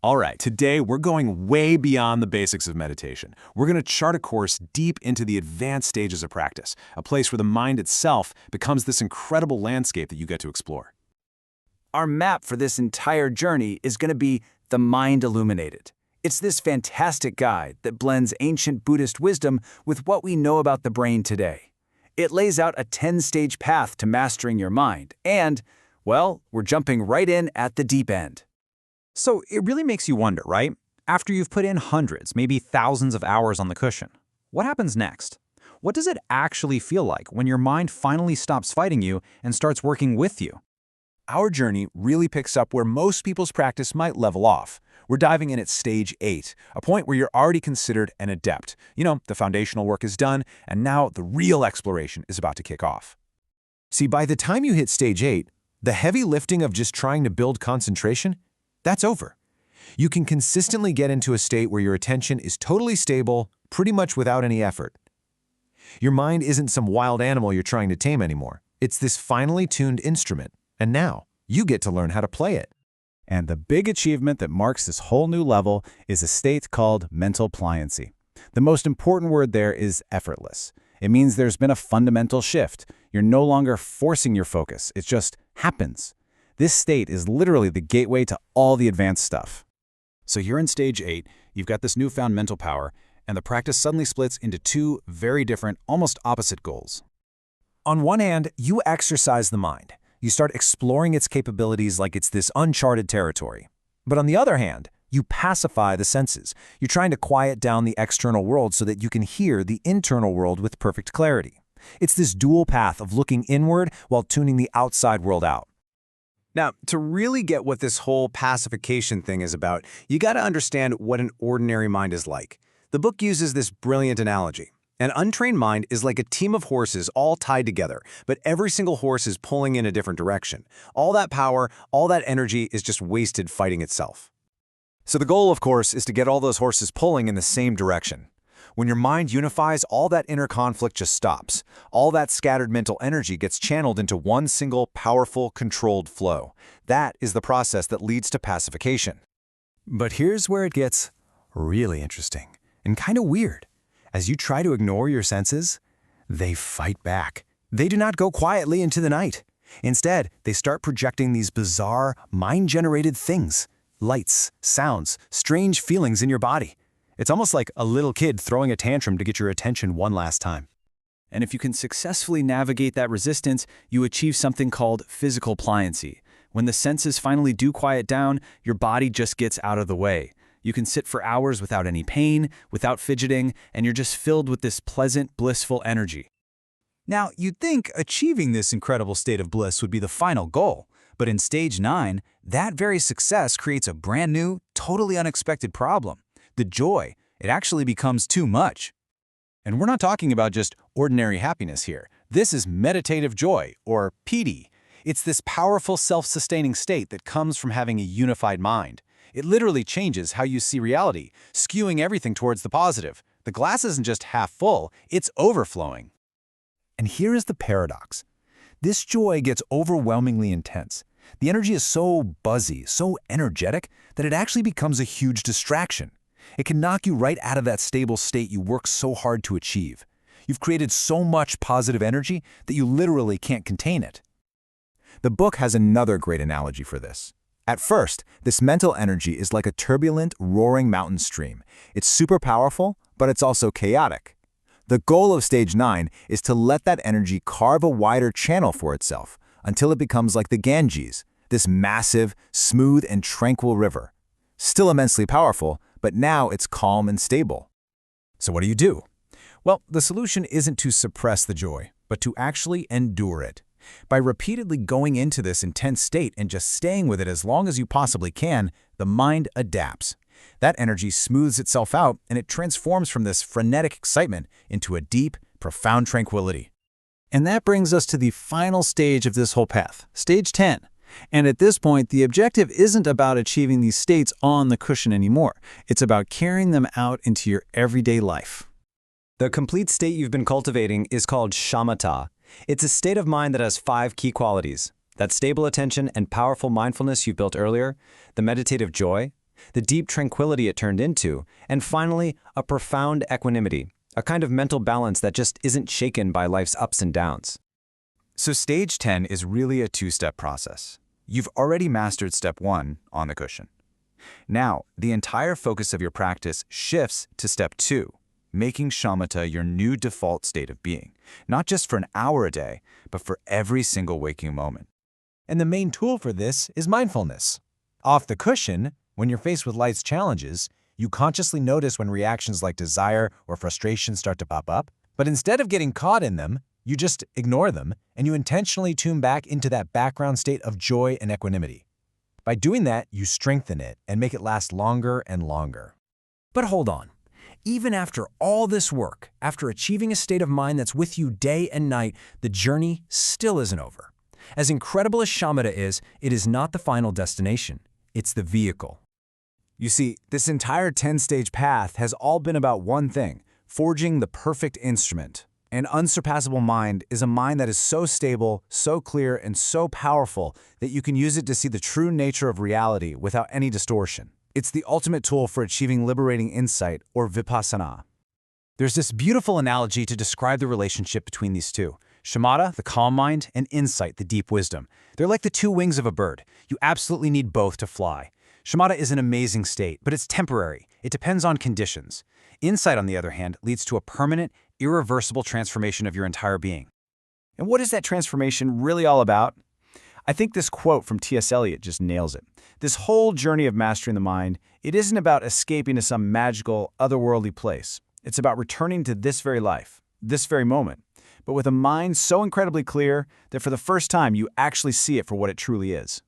All right, today we're going way beyond the basics of meditation. We're going to chart a course deep into the advanced stages of practice, a place where the mind itself becomes this incredible landscape that you get to explore. Our map for this entire journey is going to be the Mind Illuminated. It's this fantastic guide that blends ancient Buddhist wisdom with what we know about the brain today. It lays out a 10-stage path to mastering your mind, and, well, we're jumping right in at the deep end. So it really makes you wonder, right? After you've put in hundreds, maybe thousands of hours on the cushion, what happens next? What does it actually feel like when your mind finally stops fighting you and starts working with you? Our journey really picks up where most people's practice might level off. We're diving in at stage 8, a point where you're already considered an adept. You know, the foundational work is done, and now the real exploration is about to kick off. See, by the time you hit stage 8, the heavy lifting of just trying to build concentration, that's over. You can consistently get into a state where your attention is totally stable, pretty much without any effort. Your mind isn't some wild animal you're trying to tame anymore. It's this finely tuned instrument, and now you get to learn how to play it. And the big achievement that marks this whole new level is a state called mental pliancy. The most important word there is effortless. It means there's been a fundamental shift. You're no longer forcing your focus. It just happens. This state is literally the gateway to all the advanced stuff. So you're in stage 8, you've got this newfound mental power, and the practice suddenly splits into two very different, almost opposite goals. On one hand, you exercise the mind. You start exploring its capabilities like it's this uncharted territory. But on the other hand, you pacify the senses. You're trying to quiet down the external world so that you can hear the internal world with perfect clarity. It's this dual path of looking inward while tuning the outside world out. Now, to really get what this whole pacification thing is about, you got to understand what an ordinary mind is like. The book uses this brilliant analogy. An untrained mind is like a team of horses all tied together, but every single horse is pulling in a different direction. All that power, all that energy is just wasted fighting itself. So the goal, of course, is to get all those horses pulling in the same direction. When your mind unifies, all that inner conflict just stops. All that scattered mental energy gets channeled into one single, powerful, controlled flow. That is the process that leads to pacification. But here's where it gets really interesting and kind of weird. As you try to ignore your senses, they fight back. They do not go quietly into the night. Instead, they start projecting these bizarre, mind-generated things. Lights, sounds, strange feelings in your body. It's almost like a little kid throwing a tantrum to get your attention one last time. And if you can successfully navigate that resistance, you achieve something called physical pliancy. When the senses finally do quiet down, your body just gets out of the way. You can sit for hours without any pain, without fidgeting, and you're just filled with this pleasant, blissful energy. Now, you'd think achieving this incredible state of bliss would be the final goal, but in stage 9, that very success creates a brand new, totally unexpected problem. The joy, it actually becomes too much. And we're not talking about just ordinary happiness here. This is meditative joy, or piti. It's this powerful self-sustaining state that comes from having a unified mind. It literally changes how you see reality, skewing everything towards the positive. The glass isn't just half full, it's overflowing. And here is the paradox. This joy gets overwhelmingly intense. The energy is so buzzy, so energetic, that it actually becomes a huge distraction. It can knock you right out of that stable state you work so hard to achieve. You've created so much positive energy that you literally can't contain it. The book has another great analogy for this. At first, this mental energy is like a turbulent, roaring mountain stream. It's super powerful, but it's also chaotic. The goal of stage 9 is to let that energy carve a wider channel for itself until it becomes like the Ganges, this massive, smooth, and tranquil river. Still immensely powerful, but now it's calm and stable. So what do? Well, the solution isn't to suppress the joy, but to actually endure it. By repeatedly going into this intense state and just staying with it as long as you possibly can, the mind adapts. That energy smooths itself out, and it transforms from this frenetic excitement into a deep, profound tranquility. And that brings us to the final stage of this whole path, stage 10. And at this point, the objective isn't about achieving these states on the cushion anymore. It's about carrying them out into your everyday life. The complete state you've been cultivating is called shamatha. It's a state of mind that has 5 key qualities: that stable attention and powerful mindfulness you built earlier, the meditative joy, the deep tranquility it turned into, and finally, a profound equanimity, a kind of mental balance that just isn't shaken by life's ups and downs. So stage 10 is really a two-step process. You've already mastered step 1 on the cushion. Now, the entire focus of your practice shifts to step 2, making shamatha your new default state of being, not just for an hour a day, but for every single waking moment. And the main tool for this is mindfulness. Off the cushion, when you're faced with life's challenges, you consciously notice when reactions like desire or frustration start to pop up. But instead of getting caught in them, you just ignore them and you intentionally tune back into that background state of joy and equanimity. By doing that, you strengthen it and make it last longer and longer. But hold on. Even after all this work, after achieving a state of mind that's with you day and night, the journey still isn't over. As incredible as shamatha is, it is not the final destination. It's the vehicle. You see, this entire 10-stage path has all been about one thing: forging the perfect instrument. An unsurpassable mind is a mind that is so stable, so clear, and so powerful that you can use it to see the true nature of reality without any distortion. It's the ultimate tool for achieving liberating insight, or vipassana. There's this beautiful analogy to describe the relationship between these two. Shamatha, the calm mind, and insight, the deep wisdom. They're like the two wings of a bird. You absolutely need both to fly. Shamatha is an amazing state, but it's temporary. It depends on conditions. Insight, on the other hand, leads to a permanent, irreversible transformation of your entire being. And what is that transformation really all about? I think this quote from T.S. Eliot just nails it. This whole journey of mastering the mind, it isn't about escaping to some magical, otherworldly place. It's about returning to this very life, this very moment, but with a mind so incredibly clear that for the first time you actually see it for what it truly is.